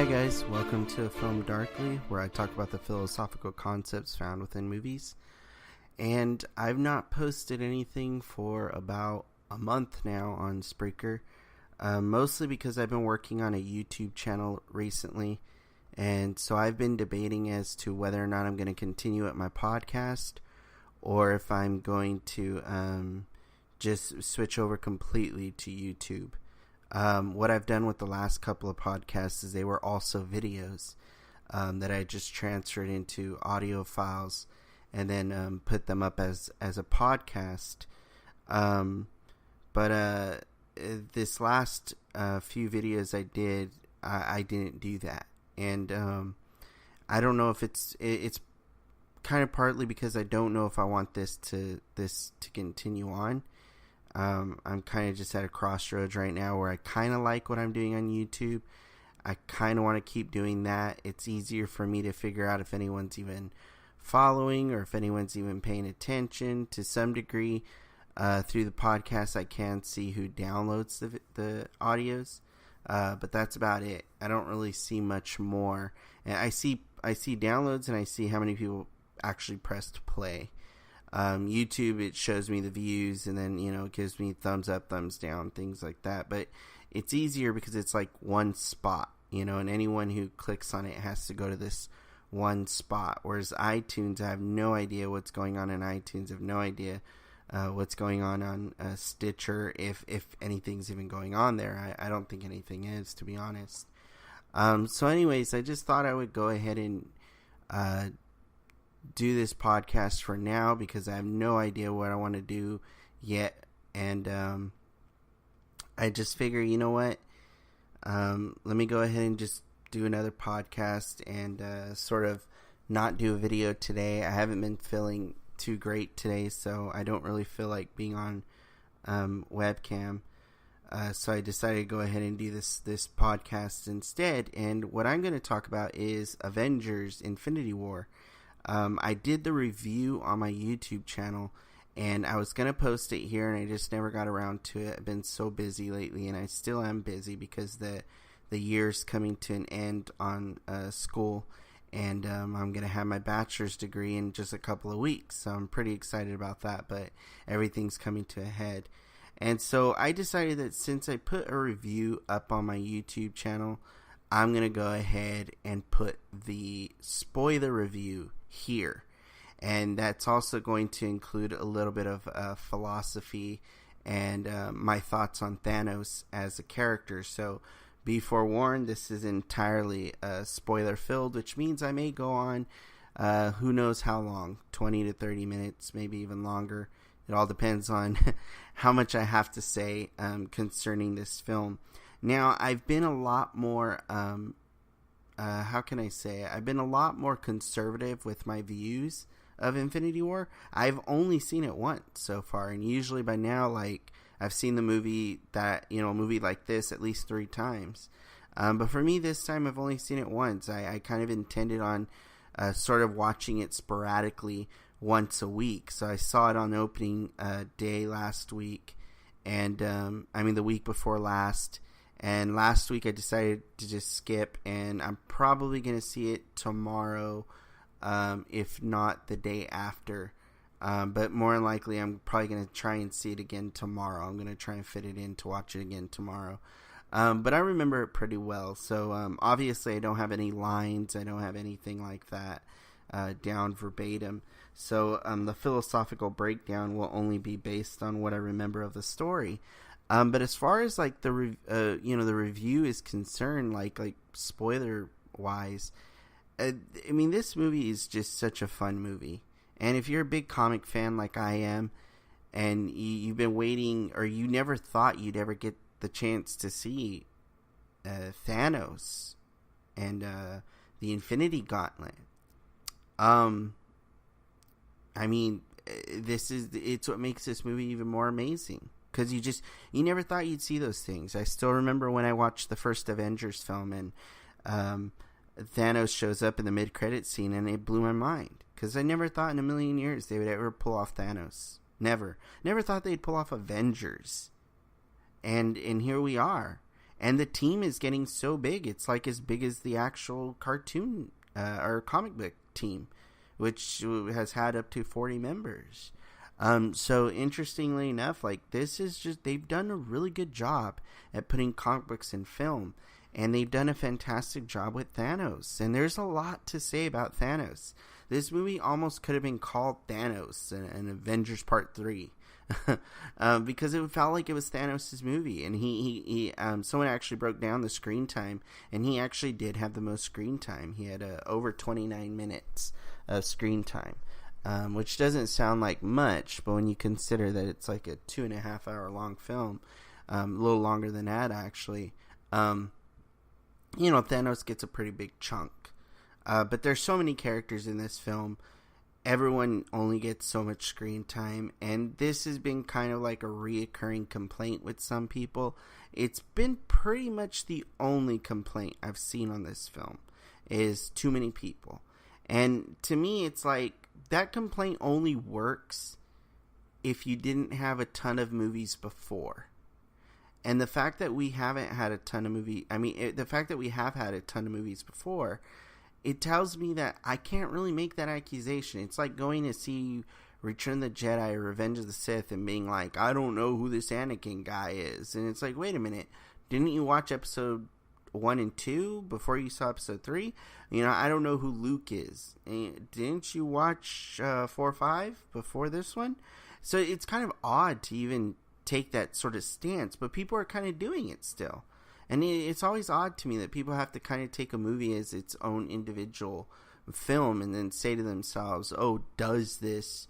Hey guys, welcome to Film Darkly, where I talk about the philosophical concepts found within movies. And I've not posted anything for about a month now on Spreaker, mostly because I've been working on a YouTube channel recently, and so I've been debating as to whether or not I'm going to continue at my podcast, or if I'm going to just switch over completely to YouTube. What I've done with the last couple of podcasts is they were also videos that I just transferred into audio files and then put them up as a podcast. But this last few videos I did, I didn't do that. And I don't know if it's kind of partly because I don't know if I want this to continue on. I'm kind of just at a crossroads right now where I kind of like what I'm doing on YouTube. I kind of want to keep doing that. It's easier for me to figure out if anyone's even following or if anyone's even paying attention to some degree. Through the podcast, I can see who downloads the audios, but that's about it. I don't really see much more. And I see downloads and I see how many people actually pressed play. YouTube, it shows me the views and then, it gives me thumbs up, thumbs down, things like that. But it's easier because it's like one spot, and anyone who clicks on it has to go to this one spot. Whereas iTunes, I have no idea what's going on in iTunes. I have no idea what's going on Stitcher, if anything's even going on there. I don't think anything is, to be honest. So anyways, I just thought I would go ahead and do this podcast for now because I have no idea what I want to do yet, and I just figure, you know what, let me go ahead and just do another podcast and sort of not do a video today. I haven't been feeling too great today, so I don't really feel like being on webcam, so I decided to go ahead and do this podcast instead. And what I'm going to talk about is Avengers Infinity War. I did the review on my YouTube channel, and I was going to post it here, and I just never got around to it. I've been so busy lately, and I still am busy because the year's coming to an end on school, and I'm going to have my bachelor's degree in just a couple of weeks, so I'm pretty excited about that, but everything's coming to a head. And so I decided that since I put a review up on my YouTube channel, I'm going to go ahead and put the spoiler review here. And that's also going to include a little bit of philosophy and my thoughts on Thanos as a character. So be forewarned, this is entirely spoiler filled, which means I may go on who knows how long, 20 to 30 minutes, maybe even longer. It all depends on how much I have to say concerning this film. Now, I've been a lot more, how can I say it? I've been a lot more conservative with my views of Infinity War. I've only seen it once so far, and usually by now, like, I've seen the movie a movie like this at least 3 times. But for me, this time, I've only seen it once. I kind of intended on sort of watching it sporadically once a week. So I saw it on opening day last week, and the week before last. And last week I decided to just skip, and I'm probably going to see it tomorrow, if not the day after. But more than likely, I'm probably going to try and see it again tomorrow. I'm going to try and fit it in to watch it again tomorrow. But I remember it pretty well. So obviously I don't have any lines. I don't have anything like that down verbatim. So the philosophical breakdown will only be based on what I remember of the story. But as far as like the review is concerned, like spoiler wise, this movie is just such a fun movie. And if you're a big comic fan like I am, and you've been waiting, or you never thought you'd ever get the chance to see Thanos and the Infinity Gauntlet, it's what makes this movie even more amazing. Because you never thought you'd see those things. I still remember when I watched the first Avengers film and Thanos shows up in the mid-credit scene, and it blew my mind. Because I never thought in a million years they would ever pull off Thanos. Never. Never thought they'd pull off Avengers. And here we are. And the team is getting so big, it's like as big as the actual cartoon or comic book team, which has had up to 40 members. So interestingly enough, like this is just, they've done a really good job at putting comic books in film, and they've done a fantastic job with Thanos. And there's a lot to say about Thanos. This movie almost could have been called Thanos and Avengers Part 3. Because it felt like it was Thanos' movie, and he someone actually broke down the screen time, and he actually did have the most screen time. He had over 29 minutes of screen time, which doesn't sound like much, but when you consider that it's like a 2.5 hour long film, a little longer than that actually, Thanos gets a pretty big chunk. But there's so many characters in this film. Everyone only gets so much screen time, and this has been kind of like a reoccurring complaint with some people. It's been pretty much the only complaint I've seen on this film, is too many people. And to me, it's like, that complaint only works if you didn't have a ton of movies before. And the fact that we haven't had a ton of the fact that we have had a ton of movies before, it tells me that I can't really make that accusation. It's like going to see Return of the Jedi or Revenge of the Sith and being like, I don't know who this Anakin guy is. And it's like, wait a minute, didn't you watch episode 1 and 2 before you saw episode 3? I don't know who Luke is. And didn't you watch 4 or 5 before this one? So it's kind of odd to even take that sort of stance, but people are kind of doing it still. And it's always odd to me that people have to kind of take a movie as its own individual film and then say to themselves, oh, does this,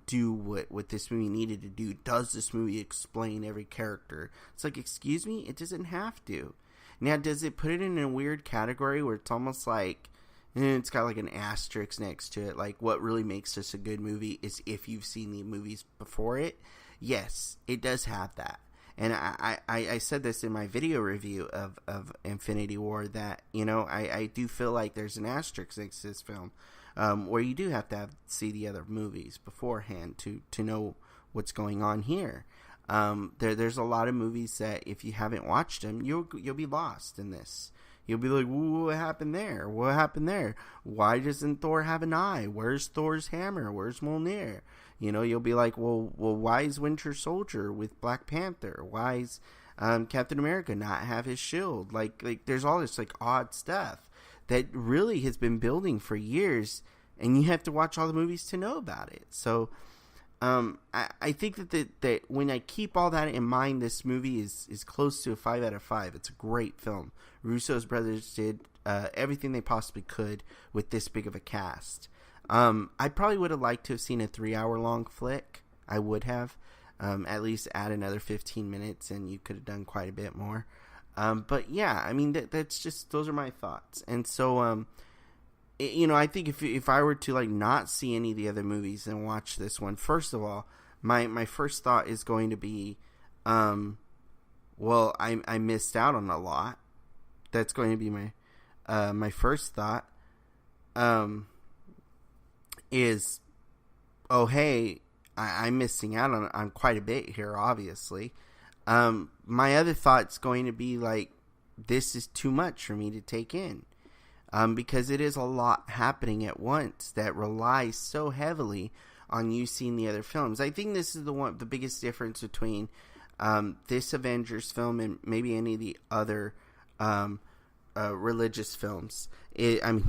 do what this movie needed to do? Does this movie explain every character? It's like, excuse me? It doesn't have to. Now, does it put it in a weird category where it's almost like, it's got like an asterisk next to it, like what really makes this a good movie is if you've seen the movies before it? Yes, it does have that. And I said this in my video review of Infinity War that, I do feel like there's an asterisk next to this film where you do have to see the other movies beforehand to know what's going on here. There's a lot of movies that if you haven't watched them, you'll be lost in this. You'll be like, what happened there? What happened there? Why doesn't Thor have an eye? Where's Thor's hammer? Where's Mjolnir? You'll be like, well, why is Winter Soldier with Black Panther? Why is Captain America not have his shield? Like there's all this like odd stuff that really has been building for years, and you have to watch all the movies to know about it. So I think that when I keep all that in mind, this movie is close to a 5 out of 5. It's a great film. Russo's brothers did everything they possibly could with this big of a cast. I probably would have liked to have seen a 3-hour long flick. I would have. At least add another 15 minutes and you could have done quite a bit more. But yeah, that's just, those are my thoughts. And so, I think if I were to like not see any of the other movies and watch this one, first of all, my first thought is going to be, well, I missed out on a lot. That's going to be my first thought. Is, oh, hey, I'm missing out on quite a bit here, obviously. My other thought's going to be like, this is too much for me to take in. Because it is a lot happening at once that relies so heavily on you seeing the other films. I think this is the biggest difference between this Avengers film and maybe any of the other religious films. Any of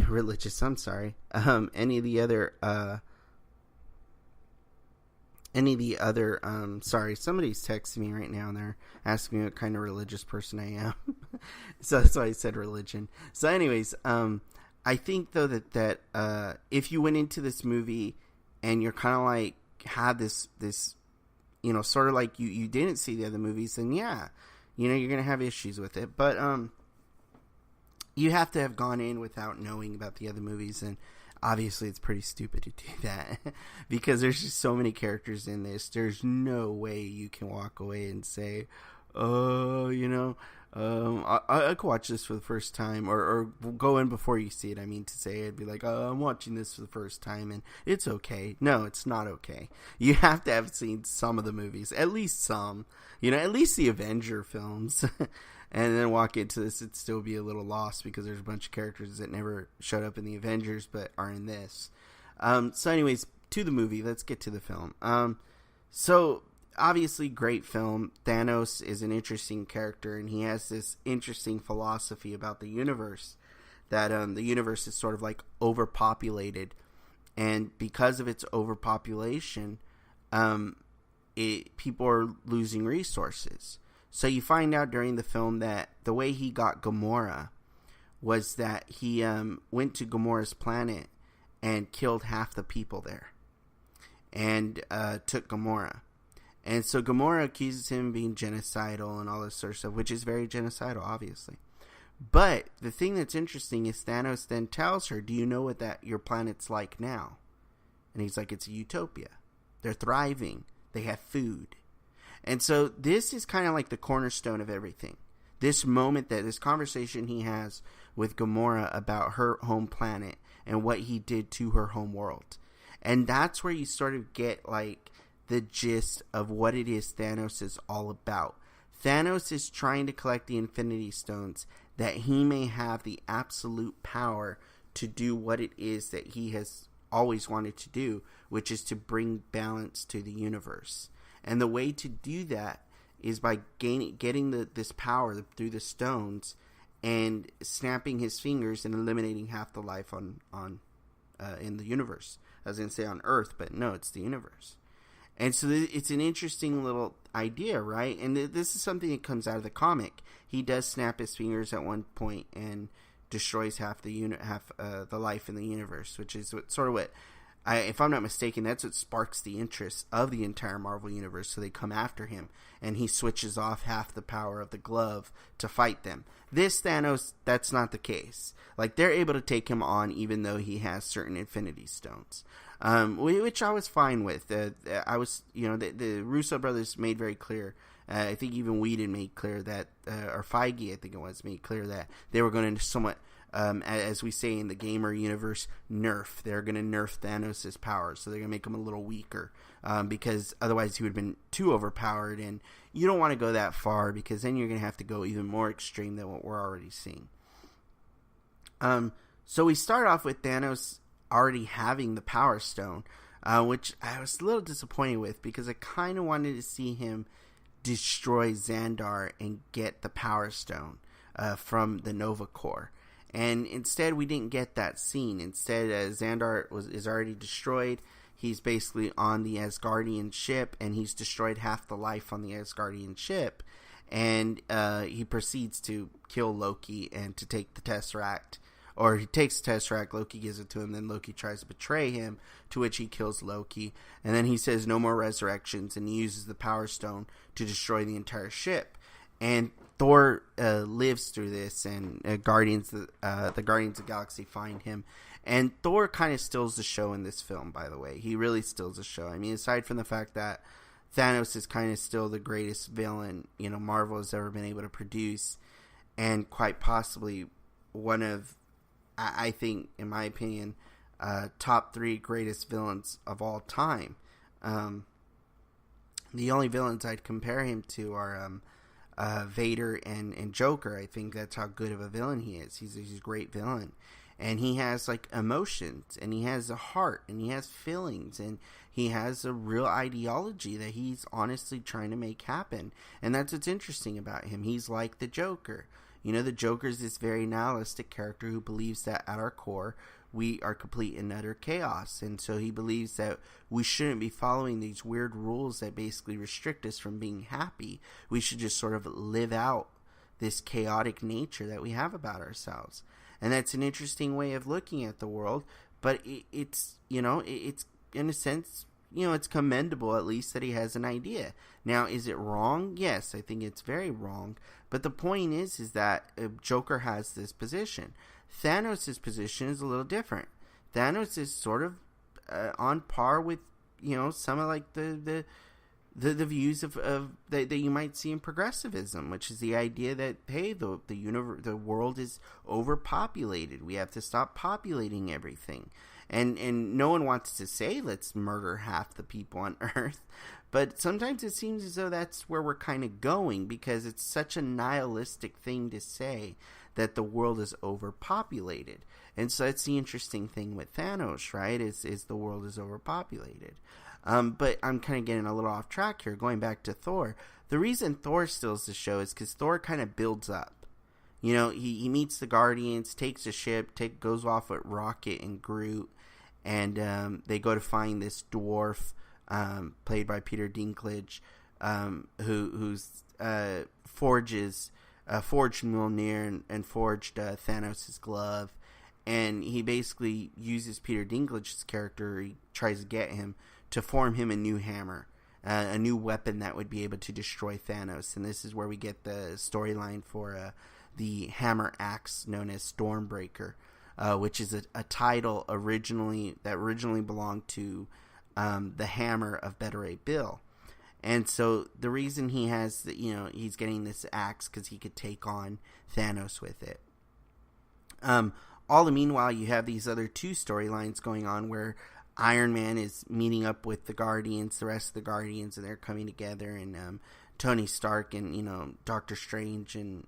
the other sorry, somebody's texting me right now and they're asking me what kind of religious person I am. So that's why I said religion. So anyways, I think though that if you went into this movie and you're kind of like had this sort of like you didn't see the other movies, then yeah, you're gonna have issues with it. But you have to have gone in without knowing about the other movies, and obviously it's pretty stupid to do that because there's just so many characters in this. There's no way you can walk away and say, oh, I could watch this for the first time, or go in before you see it. I mean to say, I'd be like, oh, I'm watching this for the first time and it's okay. No, it's not okay. You have to have seen some of the movies, at least some, at least the Avenger films. and then walk into this, it'd still be a little lost because there's a bunch of characters that never showed up in the Avengers but are in this. So anyways, to the movie, let's get to the film. So obviously great film. Thanos is an interesting character, and he has this interesting philosophy about the universe, that the universe is sort of like overpopulated, and because of its overpopulation, people are losing resources. So you find out during the film that the way he got Gamora was that he went to Gamora's planet and killed half the people there, and took Gamora. And so Gamora accuses him of being genocidal and all this sort of stuff, which is very genocidal, obviously. But the thing that's interesting is Thanos then tells her, do you know what that your planet's like now? And he's like, it's a utopia. They're thriving. They have food. And so this is kind of like the cornerstone of everything. This moment, that this conversation he has with Gamora about her home planet and what he did to her home world. And that's where you sort of get like the gist of what it is Thanos is all about. Thanos is trying to collect the Infinity Stones that he may have the absolute power to do what it is that he has always wanted to do, which is to bring balance to the universe. And the way to do that is by getting this power through the stones and snapping his fingers and eliminating half the life on in the universe. I was going to say on Earth, but no, it's the universe. And so it's an interesting little idea, right? And this is something that comes out of the comic. He does snap his fingers at one point and destroys half the life in the universe, which is what if I'm not mistaken, that's what sparks the interest of the entire Marvel universe. So they come after him, and he switches off half the power of the glove to fight them. This Thanos, that's not the case. Like, they're able to take him on even though he has certain Infinity Stones, which I was fine with. The Russo brothers made very clear. I think even Whedon made clear that, or Feige, I think it was, made clear that they were going to somewhat, as we say in the gamer universe, nerf. They're going to nerf Thanos' powers, so they're going to make him a little weaker, because otherwise he would have been too overpowered, and you don't want to go that far, because then you're going to have to go even more extreme than what we're already seeing. So we start off with Thanos already having the Power Stone, which I was a little disappointed with, because I kind of wanted to see him destroy Xandar and get the Power Stone from the Nova Corps. And instead, we didn't get that scene. Instead, Xandar is already destroyed. He's basically on the Asgardian ship, and he's destroyed half the life on the Asgardian ship. And he proceeds to kill Loki and to take the Tesseract. Or he takes the Tesseract, Loki gives it to him, then Loki tries to betray him, to which he kills Loki. And then he says no more resurrections, and he uses the Power Stone to destroy the entire ship. And Thor lives through this, and the Guardians of the Galaxy find him. And Thor kind of steals the show in this film, by the way. He really steals the show. I mean, aside from the fact that Thanos is kind of still the greatest villain, Marvel has ever been able to produce, and quite possibly one of, I think, in my opinion, top 3 greatest villains of all time. The only villains I'd compare him to are Vader and Joker. I think that's how good of a villain he is. He's a great villain. And he has, like, emotions, and he has a heart, and he has feelings, and he has a real ideology that he's honestly trying to make happen. And that's what's interesting about him. He's like the Joker. The Joker is this very nihilistic character who believes that at our core, we are complete and utter chaos. And so he believes that we shouldn't be following these weird rules that basically restrict us from being happy. We should just sort of live out this chaotic nature that we have about ourselves. And that's an interesting way of looking at the world, but it's in a sense, it's commendable at least that he has an idea. Now, is it wrong? Yes, I think it's very wrong. But the point is that Joker has this position. Thanos' position is a little different. Thanos is sort of on par with, some of like the views of that you might see in progressivism, which is the idea that, hey, the world is overpopulated. We have to stop populating everything. And no one wants to say let's murder half the people on Earth, but sometimes it seems as though that's where we're kind of going, because it's such a nihilistic thing to say that the world is overpopulated. And so that's the interesting thing with Thanos, right? Is the world is overpopulated. But I'm kind of getting a little off track here. Going back to Thor, the reason Thor steals the show is because Thor kind of builds up. You know, he meets the Guardians, takes a ship, goes off with Rocket and Groot, and they go to find this dwarf, played by Peter Dinklage, who's forged Mjolnir and forged Thanos' glove. And he basically uses Peter Dinklage's character, he tries to get him to form him a new hammer, a new weapon that would be able to destroy Thanos. And this is where we get the storyline for the hammer axe known as Stormbreaker, which is a title originally belonged to the hammer of Beta Ray Bill. And so the reason he has, he's getting this axe because he could take on Thanos with it. All the meanwhile, you have these other two storylines going on where Iron Man is meeting up with the Guardians, the rest of the Guardians, and they're coming together, and Tony Stark and, Doctor Strange and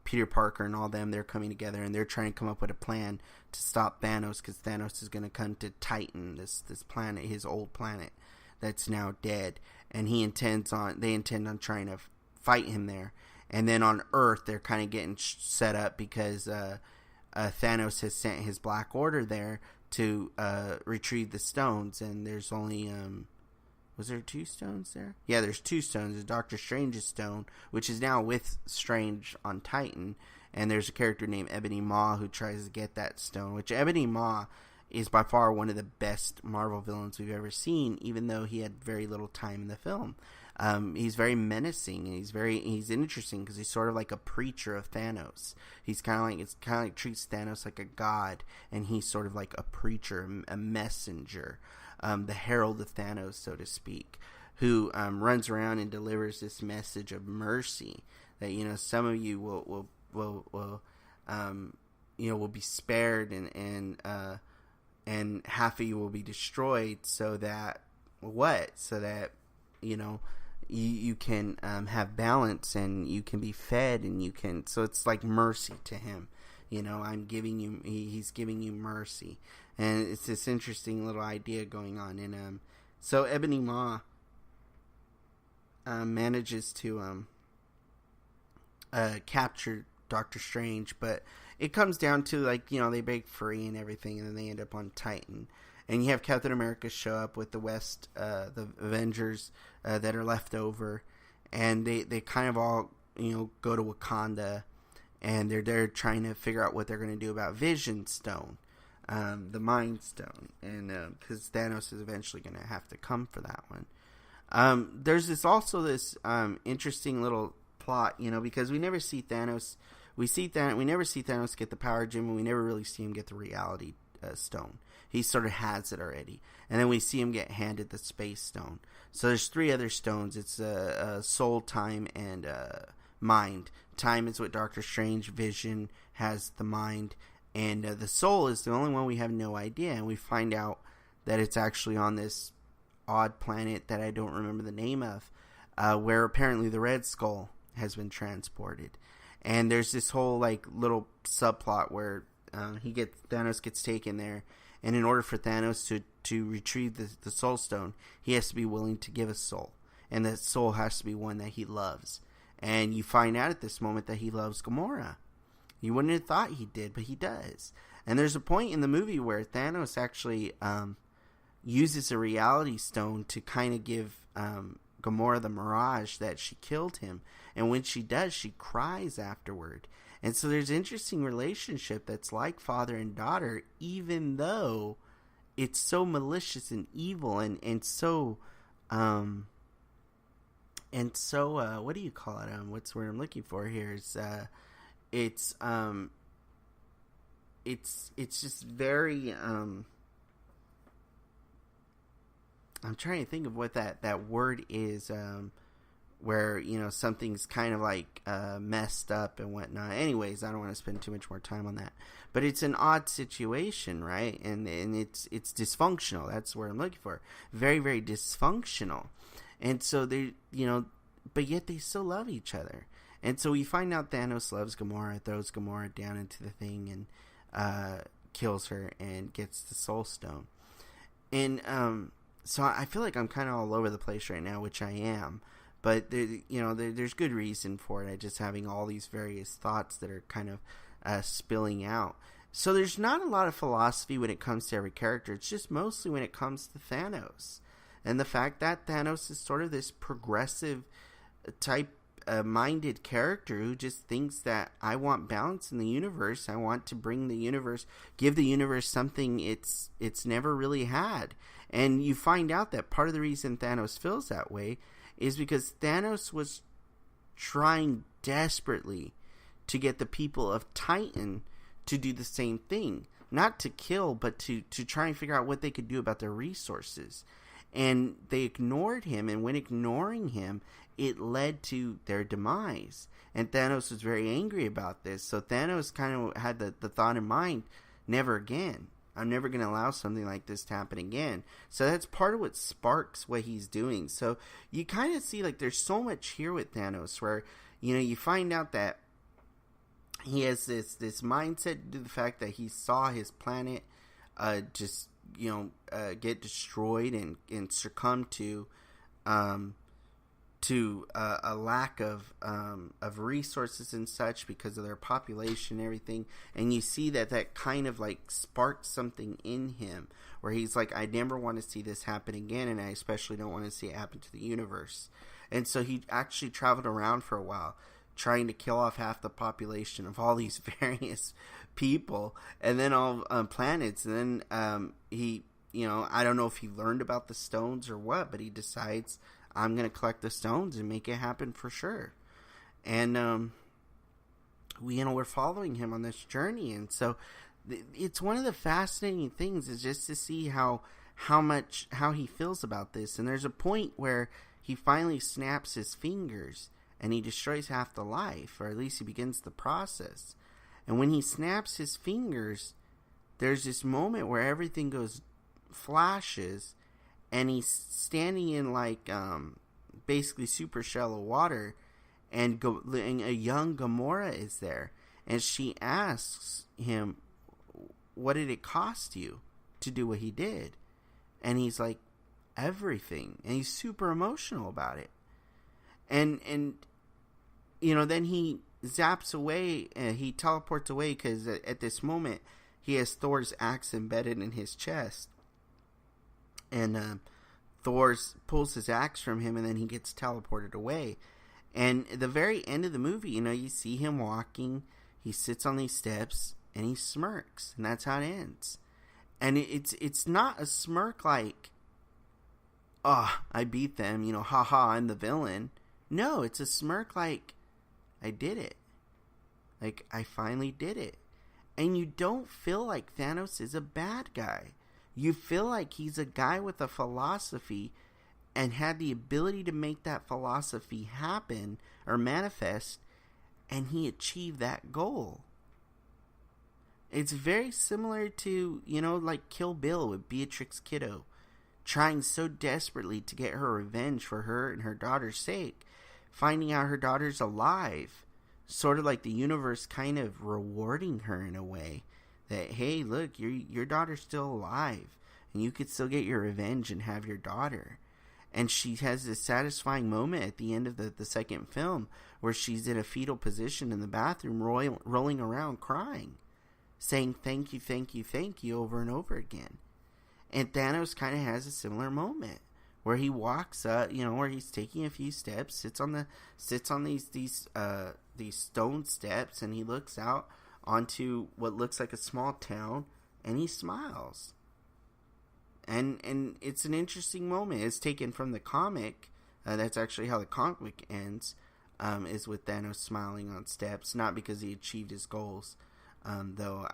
Peter Parker and all them, they're coming together, and they're trying to come up with a plan to stop Thanos, because Thanos is going to come to Titan, this planet, his old planet that's now dead, and they intend on trying to fight him there. And then on Earth, they're kind of getting set up because Thanos has sent his Black Order there to retrieve the stones, and there's only was there 2 stones there? Yeah, there's 2 stones. There's Doctor Strange's stone, which is now with Strange on Titan, and there's a character named Ebony Maw who tries to get that stone, which Ebony Maw is by far one of the best Marvel villains we've ever seen, even though he had very little time in the film. He's very menacing, and he's interesting because he's sort of like a preacher of Thanos. He's kind of like treats Thanos like a god, and he's sort of like a preacher, a messenger, the herald of Thanos, so to speak, who runs around and delivers this message of mercy that some of you will be spared, and half of you will be destroyed, so that you can have balance, and you can be fed, and you can. So it's like mercy to him. I'm giving you. He's giving you mercy, and it's this interesting little idea going on. And so Ebony Maw manages to capture Doctor Strange, but it comes down to they break free and everything, and then they end up on Titan. And you have Captain America show up with the Avengers that are left over, and they kind of all go to Wakanda, and they're there trying to figure out what they're going to do about Vision Stone, the Mind Stone, and because Thanos is eventually going to have to come for that one. There's this interesting little plot, because we never see Thanos. We never see Thanos get the power gem, and we never really see him get the reality stone. He sort of has it already, and then we see him get handed the space stone. So there's 3 other stones. It's soul, time, and mind. Time is what Doctor Strange. Vision has the mind, and the soul is the only one we have no idea. And we find out that it's actually on this odd planet that I don't remember the name of, where apparently the Red Skull has been transported. And there's this whole little subplot where Thanos gets taken there, and in order for Thanos to retrieve the Soul Stone, he has to be willing to give a soul, and that soul has to be one that he loves. And you find out at this moment that he loves Gamora. You wouldn't have thought he did, but he does. And there's a point in the movie where Thanos actually uses a reality stone to kind of give Gamora the mirage that she killed him, and when she does, she cries afterward. And so there's an interesting relationship that's like father and daughter, even though it's so malicious and evil and so what do you call it? What's the word I'm looking for here? It's just very I'm trying to think of what that word is. where, you know, something's kind of like messed up and whatnot. Anyways, I don't want to spend too much more time on that. But it's an odd situation, right? And it's dysfunctional. That's what I'm looking for. Very, very dysfunctional. And so they, you know, but yet they still love each other. And so we find out Thanos loves Gamora, throws Gamora down into the thing, and kills her and gets the Soul Stone. And so I feel like I'm kind of all over the place right now, which I am. But there's good reason for it. I just having all these various thoughts that are kind of spilling out. So there's not a lot of philosophy when it comes to every character. It's just mostly when it comes to Thanos. And the fact that Thanos is sort of this progressive type minded character who just thinks that I want balance in the universe. I want to bring the universe, give the universe something it's never really had. And you find out that part of the reason Thanos feels that way is because Thanos was trying desperately to get the people of Titan to do the same thing. Not to kill, but to try and figure out what they could do about their resources. And they ignored him, and when ignoring him, it led to their demise. And Thanos was very angry about this. So Thanos kind of had the thought in mind, never again. I'm never going to allow something like this to happen again. So that's part of what sparks what he's doing. So you kind of see, like, there's so much here with Thanos where, you know, you find out that he has this mindset due to the fact that he saw his planet just, you know, get destroyed and succumb to a lack of resources and such because of their population and everything. And you see that kind of like sparks something in him where he's like, I never want to see this happen again, and I especially don't want to see it happen to the universe. And so he actually traveled around for a while trying to kill off half the population of all these various people and then all planets. And then he, you know, I don't know if he learned about the stones or what, but he decides, I'm going to collect the stones and make it happen for sure. And we're following him on this journey. And so it's one of the fascinating things is just to see how he feels about this. And there's a point where he finally snaps his fingers and he destroys half the life, or at least he begins the process. And when he snaps his fingers, there's this moment where everything flashes, and he's standing in like basically super shallow water, and a young Gamora is there, and she asks him, what did it cost you to do what he did? And he's like, everything. And he's super emotional about it. And you know, then he zaps away, and he teleports away because at this moment he has Thor's axe embedded in his chest. And Thor pulls his axe from him, and then he gets teleported away. And at the very end of the movie, you know, you see him walking. He sits on these steps, and he smirks. And that's how it ends. And it's not a smirk like, oh, I beat them, you know, haha, I'm the villain. No, it's a smirk like, I did it. Like, I finally did it. And you don't feel like Thanos is a bad guy. You feel like he's a guy with a philosophy and had the ability to make that philosophy happen or manifest, and he achieved that goal. It's very similar to, you know, like Kill Bill with Beatrix Kiddo, trying so desperately to get her revenge for her and her daughter's sake, finding out her daughter's alive, sort of like the universe kind of rewarding her in a way. That, hey, look, your daughter's still alive, and you could still get your revenge and have your daughter. And she has this satisfying moment at the end of the second film where she's in a fetal position in the bathroom rolling around crying, saying thank you, thank you, thank you over and over again. And Thanos kind of has a similar moment where he walks up, you know, where he's taking a few steps, sits on these stone steps, and he looks out onto what looks like a small town, and he smiles. And it's an interesting moment. It's taken from the comic. That's actually how the comic ends, is with Thanos smiling on steps, not because he achieved his goals, though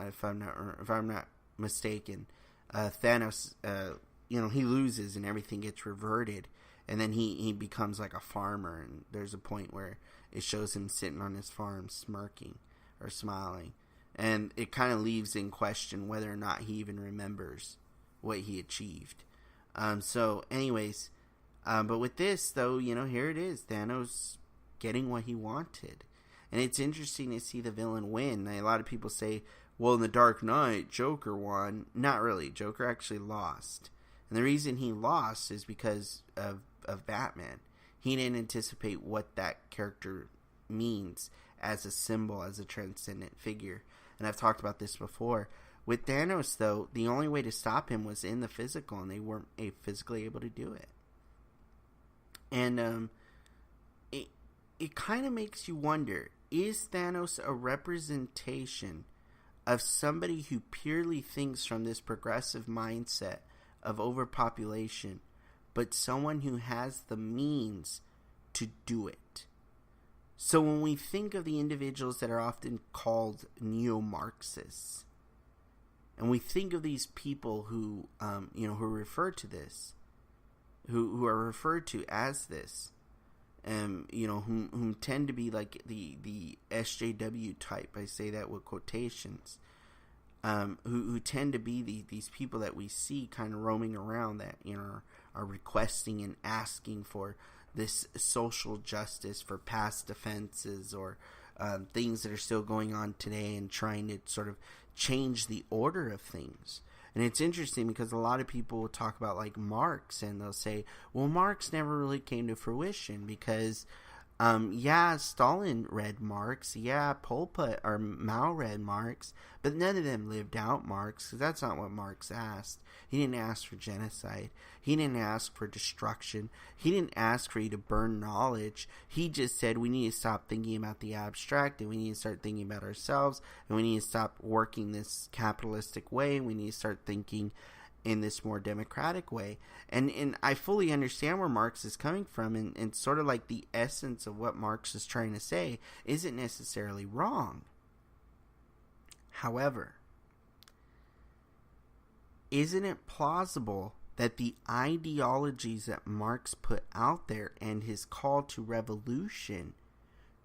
if I'm not mistaken, Thanos, you know, he loses and everything gets reverted, And then he becomes like a farmer, and there's a point where it shows him sitting on his farm smirking or smiling. And it kind of leaves in question whether or not he even remembers what he achieved. So anyways, but with this, though, here it is. Thanos getting what he wanted. And it's interesting to see the villain win. A lot of people say, well, in The Dark Knight, Joker won. Not really. Joker actually lost. And the reason he lost is because of Batman. He didn't anticipate what that character means as a symbol, as a transcendent figure. And I've talked about this before. With Thanos, though, the only way to stop him was in the physical, and they weren't physically able to do it. And it kind of makes you wonder, is Thanos a representation of somebody who purely thinks from this progressive mindset of overpopulation, but someone who has the means to do it? So when we think of the individuals that are often called neo-Marxists, and we think of these people who, who refer to this, who are referred to as this, whom tend to be like the SJW type. I say that with quotations. Who tend to be these people that we see kind of roaming around that are requesting and asking for this social justice for past offenses or things that are still going on today, and trying to sort of change the order of things. And it's interesting because a lot of people will talk about like Marx, and they'll say, well, Marx never really came to fruition because Stalin read Marx, Pol Pot or Mao read Marx, but none of them lived out Marx, because that's not what Marx asked. He didn't ask for genocide. He didn't ask for destruction. He didn't ask for you to burn knowledge. He just said we need to stop thinking about the abstract, and we need to start thinking about ourselves, and we need to stop working this capitalistic way, and we need to start thinking in this more democratic way. And I fully understand where Marx is coming from, and sort of like the essence of what Marx is trying to say isn't necessarily wrong. However, isn't it plausible that the ideologies that Marx put out there and his call to revolution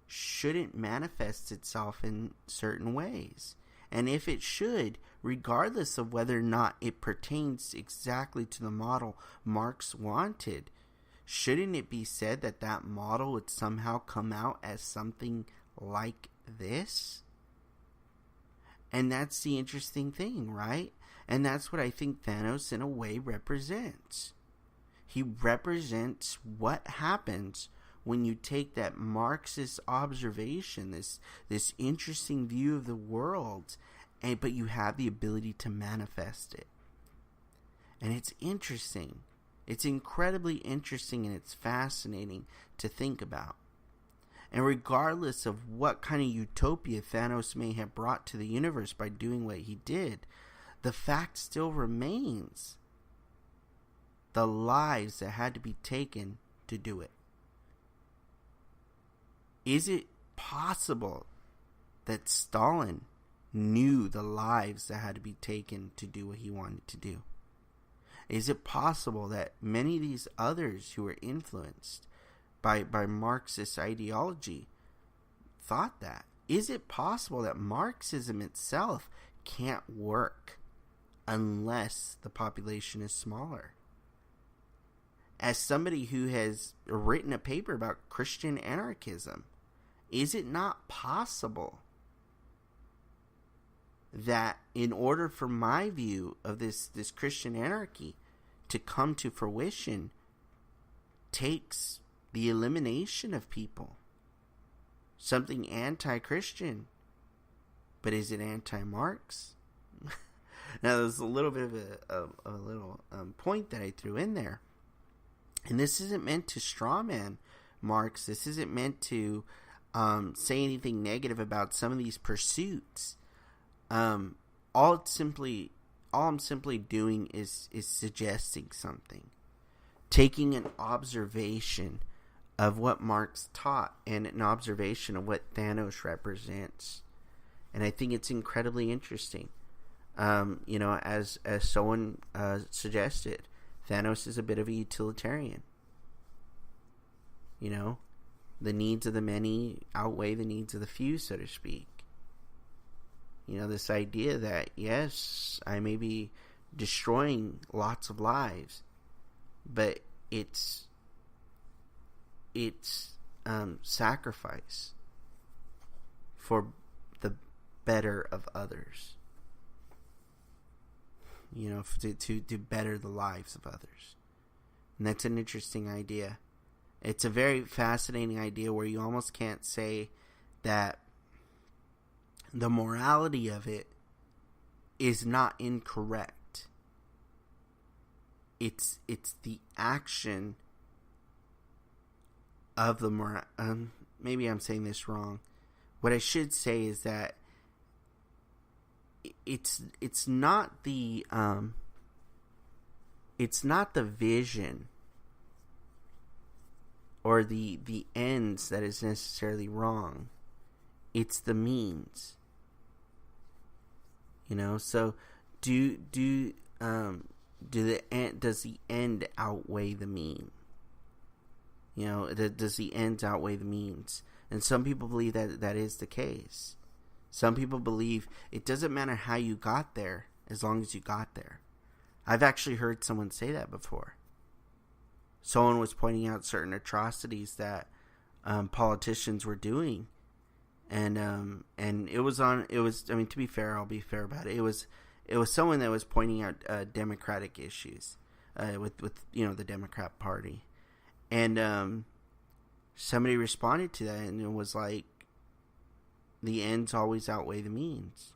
shouldn't manifest itself in certain ways? And if it should, regardless of whether or not it pertains exactly to the model Marx wanted, shouldn't it be said that that model would somehow come out as something like this? And that's the interesting thing, right? And that's what I think Thanos, in a way, represents. He represents what happens when you take that Marxist observation, this interesting view of the world, but you have the ability to manifest it. And it's interesting. It's incredibly interesting, and it's fascinating to think about. And regardless of what kind of utopia Thanos may have brought to the universe by doing what he did, the fact still remains: the lives that had to be taken to do it. Is it possible that Stalin knew the lives that had to be taken to do what he wanted to do? Is it possible that many of these others who were influenced by Marxist ideology thought that? Is it possible that Marxism itself can't work unless the population is smaller? As somebody who has written a paper about Christian anarchism, is it not possible that in order for my view of this Christian anarchy to come to fruition takes the elimination of people? Something anti-Christian. But is it anti-Marx? Now, there's a little bit of a little point that I threw in there. And this isn't meant to strawman Marx. This isn't meant to say anything negative about some of these pursuits. All I'm simply doing is suggesting something, taking an observation of what Marx taught and an observation of what Thanos represents. And I think it's incredibly interesting. As someone suggested, Thanos is a bit of a utilitarian. You know, the needs of the many outweigh the needs of the few, so to speak. You know, this idea that, yes, I may be destroying lots of lives, but it's sacrifice for the better of others. You know, to better the lives of others. And that's an interesting idea. It's a very fascinating idea where you almost can't say that the morality of it is not incorrect. It's the action of the maybe I'm saying this wrong. What I should say is that it's not the vision or the ends that is necessarily wrong. It's the means. You know, so does the end outweigh the mean? You know, does the ends outweigh the means? And some people believe that is the case. Some people believe it doesn't matter how you got there as long as you got there. I've actually heard someone say that before. Someone was pointing out certain atrocities that politicians were doing. And it was, I mean, to be fair, I'll be fair about it. It was someone that was pointing out democratic issues with you know, the Democrat Party. And somebody responded to that and it was like, the ends always outweigh the means.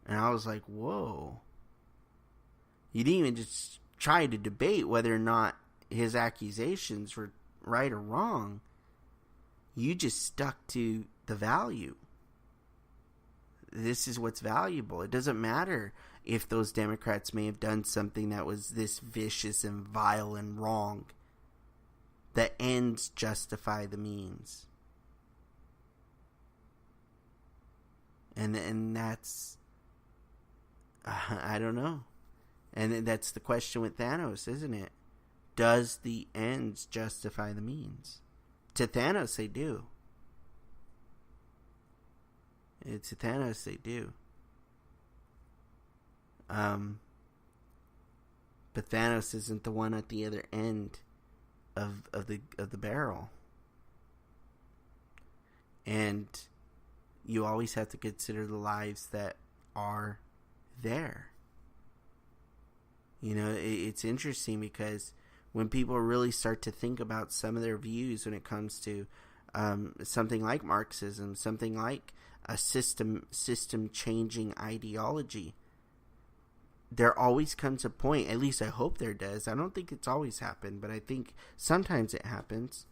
And I was like, whoa. You didn't even just try to debate whether or not his accusations were right or wrong. You just stuck to the value. This is what's valuable. It doesn't matter if those Democrats may have done something that was this vicious and vile and wrong. The ends justify the means. And that's, I don't know. And that's the question with Thanos, isn't it? Does the ends justify the means? To Thanos, they do. To Thanos, they do. But Thanos isn't the one at the other end of the barrel. And you always have to consider the lives that are there. You know, it's interesting because when people really start to think about some of their views when it comes to something like Marxism, something like a system changing ideology, there always comes a point, at least I hope there does, I don't think it's always happened, but I think sometimes it happens,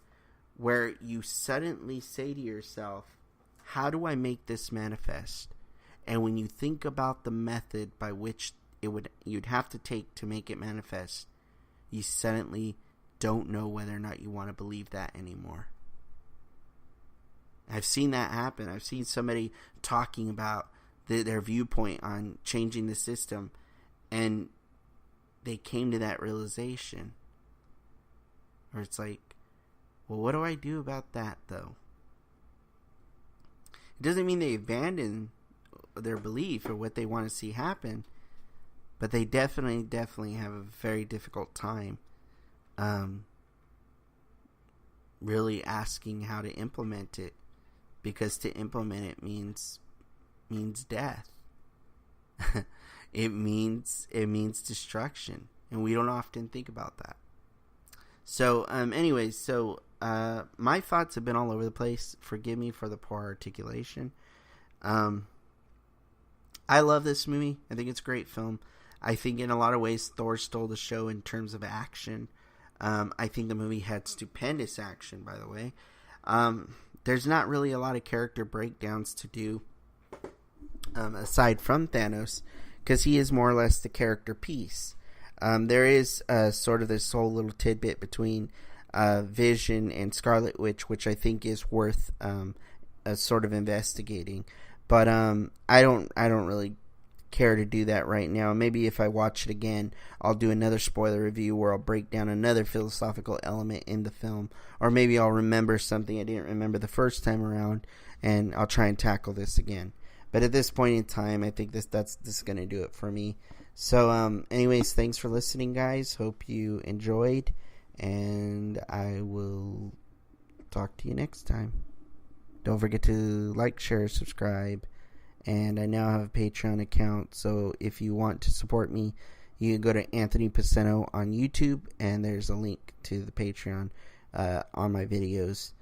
where you suddenly say to yourself, how do I make this manifest? And when you think about the method by which you'd have to take to make it manifest, you suddenly don't know whether or not you want to believe that anymore. I've seen that happen. I've seen somebody talking about their viewpoint on changing the system, and they came to that realization. Where it's like, well, what do I do about that, though? It doesn't mean they abandon their belief or what they want to see happen, but they definitely have a very difficult time really asking how to implement it, because to implement it means death. It means destruction, and we don't often think about that. So anyways, my thoughts have been all over the place. Forgive me for the poor articulation. I love this movie. I think it's a great film. I think in a lot of ways Thor stole the show in terms of action. I think the movie had stupendous action, by the way. There's not really a lot of character breakdowns to do aside from Thanos, because he is more or less the character piece. There is sort of this whole little tidbit between Vision and Scarlet Witch, which I think is worth sort of investigating. But I don't really care to do that right now. Maybe if I watch it again, I'll do another spoiler review where I'll break down another philosophical element in the film. Or maybe I'll remember something I didn't remember the first time around, and I'll try and tackle this again. But at this point in time, I think this is going to do it for me. So, anyways, thanks for listening, guys. Hope you enjoyed, and I will talk to you next time. Don't forget to like, share, subscribe, and I now have a Patreon account, so if you want to support me, you can go to Anthony Paceno on YouTube, and there's a link to the Patreon on my videos.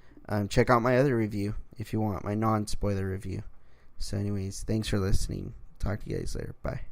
Check out my other review if you want, my non-spoiler review. So anyways, thanks for listening. Talk to you guys later. Bye.